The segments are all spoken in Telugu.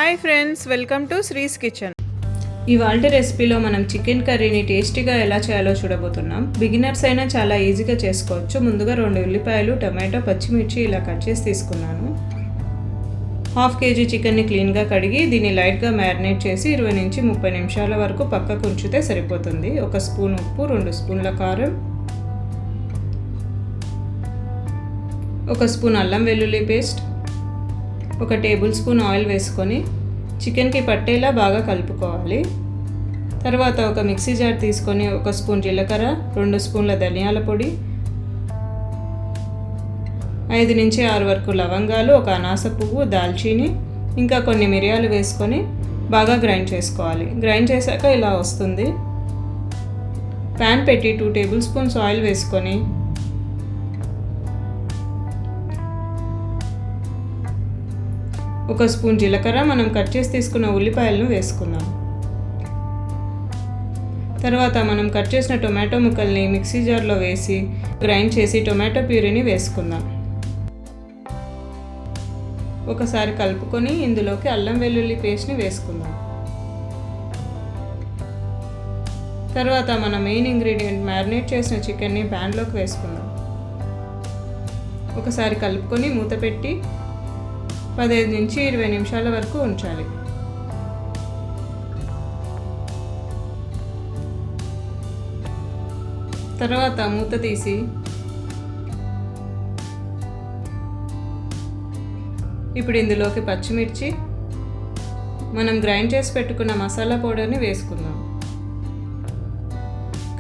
Hi friends, welcome to శ్రీస్ kitchen. ఇవాళ రెసిపీలో మనం చికెన్ కర్రీని టేస్టీగా ఎలా చేయాలో చూడబోతున్నాం. బిగినర్స్ అయినా చాలా ఈజీగా చేసుకోవచ్చు. ముందుగా 2 ఉల్లిపాయలు, టమాటో, పచ్చిమిర్చి ఇలా కట్ చేసి తీసుకున్నాను. 1/2 kg చికెన్ని క్లీన్గా కడిగి దీన్ని లైట్గా మ్యారినేట్ చేసి 20 నుంచి 30 నిమిషాల వరకు పక్కకు ఉంచితే సరిపోతుంది. 1 స్పూన్ ఉప్పు, 2 స్పూన్ల కారం, 1 స్పూన్ అల్లం వెల్లుల్లి పేస్ట్, 1 టేబుల్ స్పూన్ ఆయిల్ వేసుకొని చికెన్కి పట్టేలా బాగా కలుపుకోవాలి. తర్వాత ఒక మిక్సీ జార్ తీసుకొని 1 స్పూన్ జీలకర్ర, 2 స్పూన్ల ధనియాల పొడి, 5 నుంచి 6 వరకు లవంగాలు, 1 అనాస పువ్వు, దాల్చీని, ఇంకా కొన్ని మిరియాలు వేసుకొని బాగా గ్రైండ్ చేసుకోవాలి. గ్రైండ్ చేశాక ఇలా వస్తుంది. ప్యాన్ పెట్టి 2 టేబుల్ స్పూన్స్ ఆయిల్ వేసుకొని 1 స్పూన్ జీలకర్ర, మనం కట్ చేసి తీసుకున్న ఉల్లిపాయలను వేసుకుందాం. తర్వాత మనం కట్ చేసిన టొమాటో ముక్కల్ని మిక్సీ జార్లో వేసి గ్రైండ్ చేసి టొమాటో ప్యూరీని వేసుకుందాం. ఒకసారి కలుపుకొని ఇందులోకి అల్లం వెల్లుల్లి పేస్ట్ని వేసుకుందాం. తర్వాత మన మెయిన్ ఇంగ్రీడియంట్ మ్యారినేట్ చేసిన చికెన్ని ప్యాన్లోకి వేసుకుందాం. ఒకసారి కలుపుకొని మూత పెట్టి 15 నుంచి 20 నిమిషాల వరకు ఉంచాలి. తర్వాత మూత తీసి ఇప్పుడు ఇందులోకి పచ్చిమిర్చి, మనం గ్రైండ్ చేసి పెట్టుకున్న మసాలా పౌడర్ని వేసుకుందాం.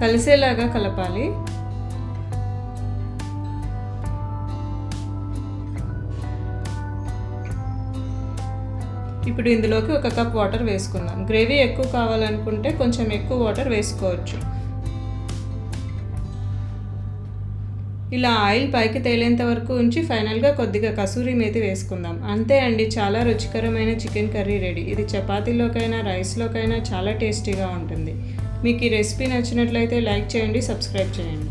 కలిసేలాగా కలపాలి. ఇప్పుడు ఇందులోకి 1 కప్ వాటర్ వేసుకుందాం. గ్రేవీ ఎక్కువ కావాలనుకుంటే కొంచెం ఎక్కువ వాటర్ వేసుకోవచ్చు. ఇలా ఆయిల్ పైకి తేలేంత వరకు ఉంచి ఫైనల్గా కొద్దిగా కసూరి మేతి వేసుకుందాం. అంతే అండి, చాలా రుచికరమైన చికెన్ కర్రీ రెడీ. ఇది చపాతీలోకైనా రైస్లోకైనా చాలా టేస్టీగా ఉంటుంది. మీకు ఈ రెసిపీ నచ్చినట్లయితే లైక్ చేయండి, సబ్స్క్రైబ్ చేయండి.